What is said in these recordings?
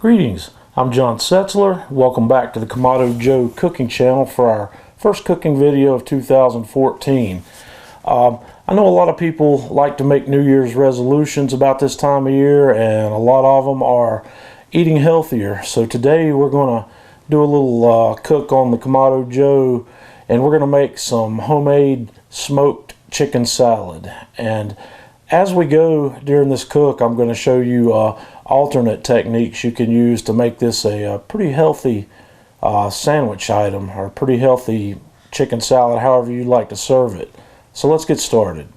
Greetings, I'm John Setzler. Welcome back to the Kamado Joe cooking channel for our first cooking video of 2014. I know a lot of people like to make New Year's resolutions about this time of year, and a lot of them are eating healthier. So today we're going to do a little cook on the Kamado Joe, and we're going to make some homemade smoked chicken salad. And as we go during this cook, I'm going to show you alternate techniques you can use to make this a pretty healthy sandwich item, or pretty healthy chicken salad, however you like to serve it. So let's get started.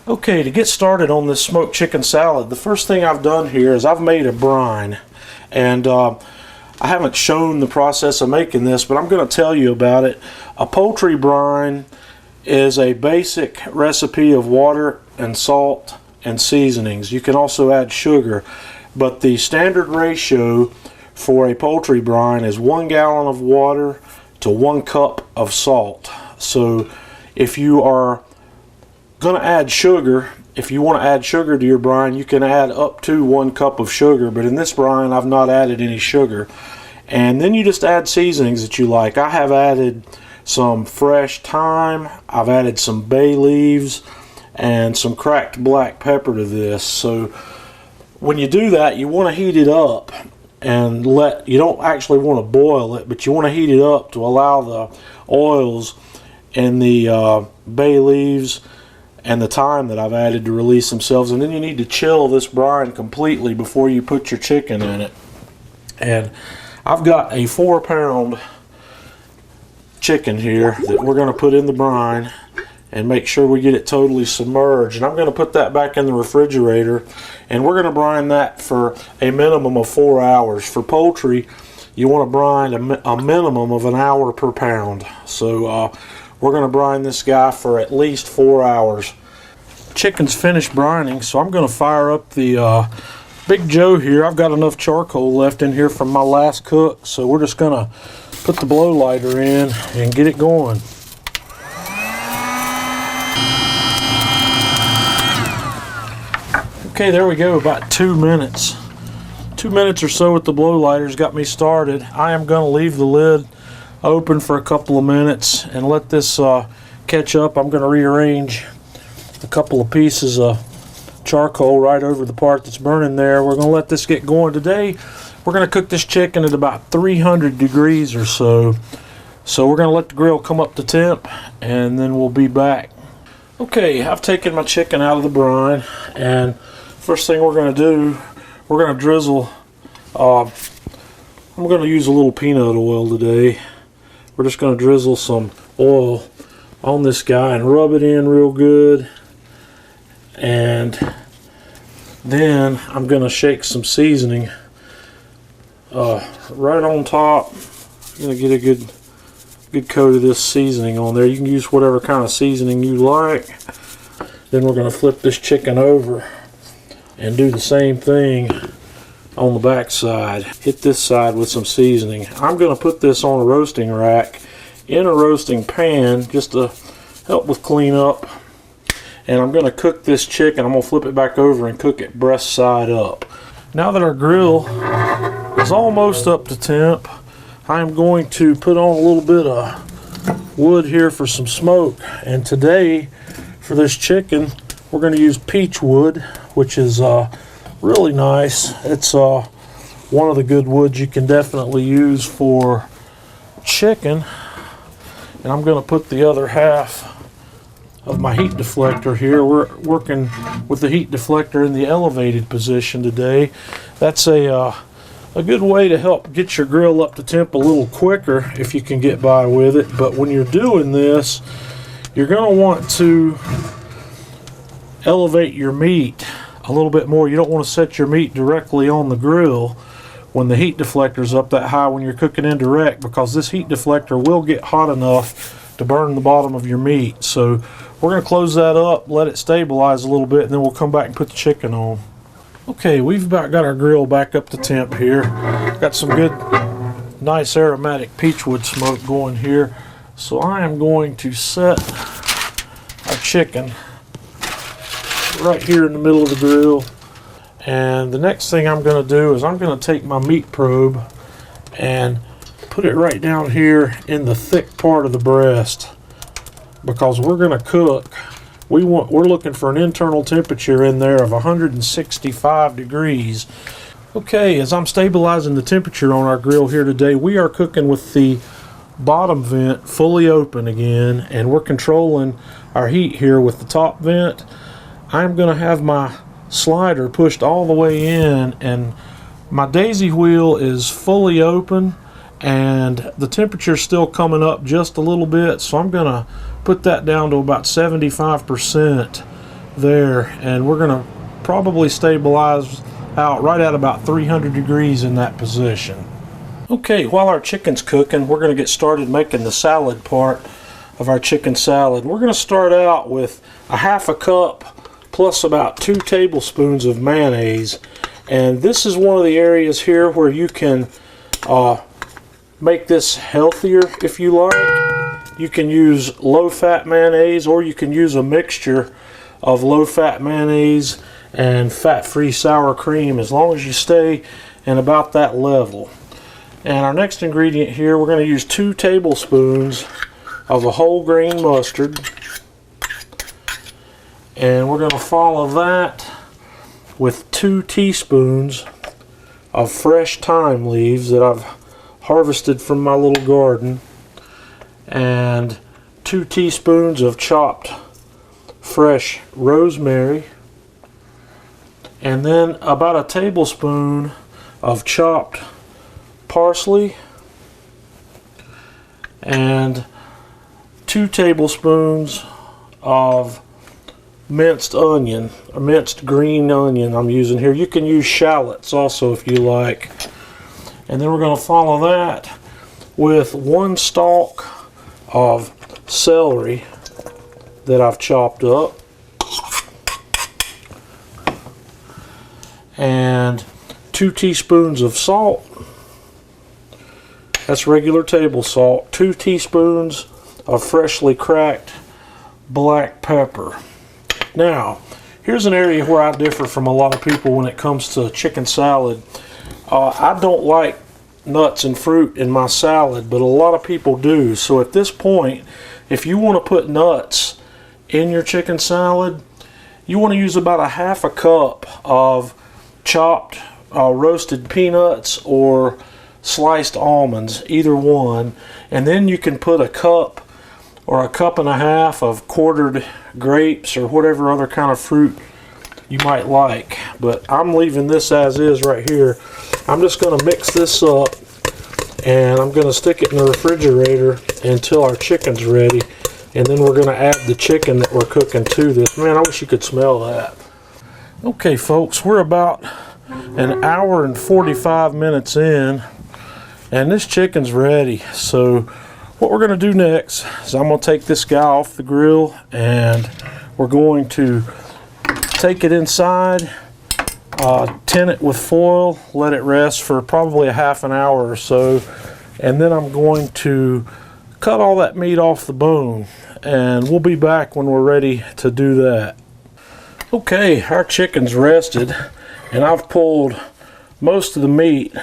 Okay, to get started on this smoked chicken salad, the first thing I've done here is I've made a brine. And I haven't shown the process of making this, but I'm going to tell you about it. A poultry brine is a basic recipe of water and salt and seasonings. You can also add sugar, but the standard ratio for a poultry brine is 1 gallon of water to 1 cup of salt. So if you are going to add sugar, if you want to add sugar to your brine, you can add up to 1 cup of sugar, but in this brine I've not added any sugar. And then you just add seasonings that you like. I have added some fresh thyme, I've added some bay leaves, and some cracked black pepper to this. So when you do that, you want to heat it up, and you don't actually want to boil it, but you want to heat it up to allow the oils and the bay leaves and the thyme that I've added to release themselves. And then you need to chill this brine completely before you put your chicken in it. And I've got a 4-pound chicken here that we're going to put in the brine and make sure we get it totally submerged. And I'm going to put that back in the refrigerator, and we're going to brine that for a minimum of 4 hours. For poultry, you want to brine a minimum of 1 hour per pound. So we're going to brine this guy for at least 4 hours. Chicken's finished brining, so I'm going to fire up the Big Joe here. I've got enough charcoal left in here from my last cook, so we're just going to put the blow lighter in and get it going. Okay, there we go, about 2 minutes. 2 minutes or so with the blow lighters got me started. I am going to leave the lid open for a couple of minutes and let this catch up. I'm going to rearrange a couple of pieces of charcoal right over the part that's burning there. We're going to let this get going. Today we're going to cook this chicken at about 300 degrees or so. So we're going to let the grill come up to temp, and then we'll be back. Okay, I've taken my chicken out of the brine, and first thing we're going to do, we're going to drizzle, I'm going to use a little peanut oil today. We're just going to drizzle some oil on this guy and rub it in real good. And then I'm going to shake some seasoning right on top. I'm going to get a good coat of this seasoning on there. You can use whatever kind of seasoning you like. Then we're going to flip this chicken over and do the same thing on the back side. Hit this side with some seasoning. I'm going to put this on a roasting rack in a roasting pan just to help with cleanup. And I'm going to cook this chicken. I'm going to flip it back over and cook it breast side up. Now that our grill is almost up to temp, I'm going to put on a little bit of wood here for some smoke. And today, for this chicken, we're going to use peach wood, which is really nice. It's one of the good woods you can definitely use for chicken. And I'm going to put the other half of my heat deflector here. We're working with the heat deflector in the elevated position today. That's a good way to help get your grill up to temp a little quicker if you can get by with it. But when you're doing this, you're going to want to elevate your meat a little bit more. You don't want to set your meat directly on the grill when the heat deflector is up that high when you're cooking indirect, because this heat deflector will get hot enough to burn the bottom of your meat. So we're going to close that up, let it stabilize a little bit, and then we'll come back and put the chicken on. Okay, we've about got our grill back up to temp here. Got some good, nice aromatic peachwood smoke going here. So I am going to set our chicken right here in the middle of the grill, And the next thing I'm going to do is I'm going to take my meat probe and put it right down here in the thick part of the breast, because we're going to cook. We're looking for an internal temperature in there of 165 degrees. Okay, as I'm stabilizing the temperature on our grill here today, we are cooking with the bottom vent fully open again, and we're controlling our heat here with the top vent. I'm going to have my slider pushed all the way in, and my daisy wheel is fully open, and the temperature's still coming up just a little bit, so I'm going to put that down to about 75% there, and we're going to probably stabilize out right at about 300 degrees in that position. Okay, while our chicken's cooking, we're going to get started making the salad part of our chicken salad. We're going to start out with a half a cup plus about 2 tablespoons of mayonnaise, and this is one of the areas here where you can make this healthier if you like. You can use low-fat mayonnaise, or you can use a mixture of low-fat mayonnaise and fat-free sour cream, as long as you stay in about that level. And our next ingredient here, we're going to use 2 tablespoons of a whole grain mustard, and we're going to follow that with 2 teaspoons of fresh thyme leaves that I've harvested from my little garden, and 2 teaspoons of chopped fresh rosemary, and then about a tablespoon of chopped parsley, and 2 tablespoons of minced onion, a minced green onion I'm using here. You can use shallots also if you like. And then we're going to follow that with 1 stalk of celery that I've chopped up, and 2 teaspoons of salt. That's regular table salt. 2 teaspoons of freshly cracked black pepper. Now, here's an area where I differ from a lot of people when it comes to chicken salad. I don't like nuts and fruit in my salad, but a lot of people do. So at this point, if you want to put nuts in your chicken salad, you want to use about a half a cup of chopped roasted peanuts or sliced almonds, either one, and then you can put a cup or a cup and a half of quartered grapes or whatever other kind of fruit you might like. But I'm leaving this as is right here. I'm just going to mix this up, and I'm going to stick it in the refrigerator until our chicken's ready, and then we're going to add the chicken that we're cooking to this. Man, I wish you could smell that. Okay folks, we're about an hour and 45 minutes in, and this chicken's ready. So what we're going to do next is I'm going to take this guy off the grill, and we're going to take it inside, tin it with foil, let it rest for probably a half an hour or so, and then I'm going to cut all that meat off the bone, and we'll be back when we're ready to do that. Okay, our chicken's rested, and I've pulled most of the meat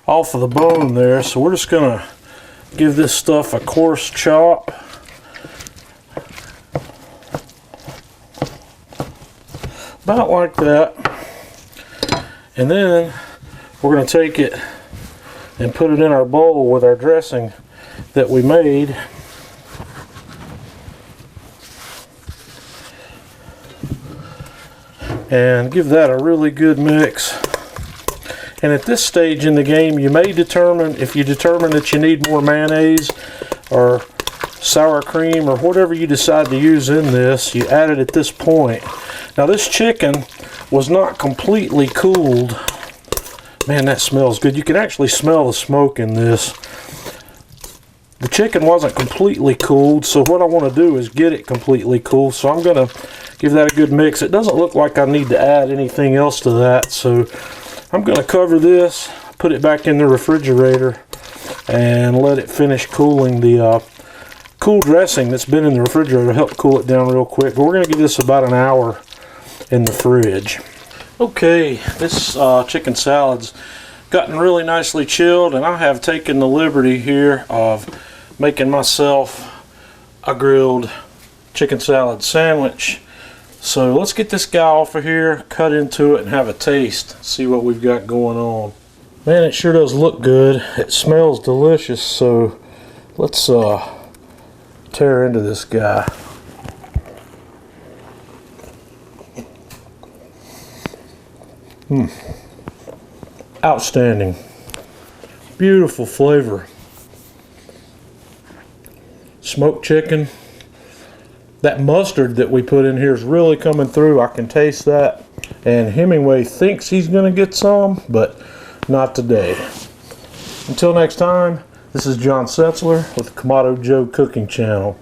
off of the bone there, so we're just going to give this stuff a coarse chop. About like that. And then we're going to take it and put it in our bowl with our dressing that we made. And give that a really good mix. And at this stage in the game, you may determine, if you determine that you need more mayonnaise or sour cream or whatever you decide to use in this, you add it at this point. Now this chicken was not completely cooled. Man, that smells good. You can actually smell the smoke in this. The chicken wasn't completely cooled, so what I want to do is get it completely cool. So I'm going to give that a good mix. It doesn't look like I need to add anything else to that, so I'm going to cover this, put it back in the refrigerator, and let it finish cooling. The cool dressing that's been in the refrigerator help cool it down real quick. But we're going to give this about an hour in the fridge. Okay, this chicken salad's gotten really nicely chilled, and I have taken the liberty here of making myself a grilled chicken salad sandwich. So let's get this guy off of here, cut into it, and have a taste. See what we've got going on. Man, it sure does look good. It smells delicious, so let's tear into this guy. Outstanding. Beautiful flavor. Smoked chicken. That mustard that we put in here is really coming through. I can taste that. And Hemingway thinks he's going to get some, but not today. Until next time, this is John Setzler with the Kamado Joe Cooking Channel.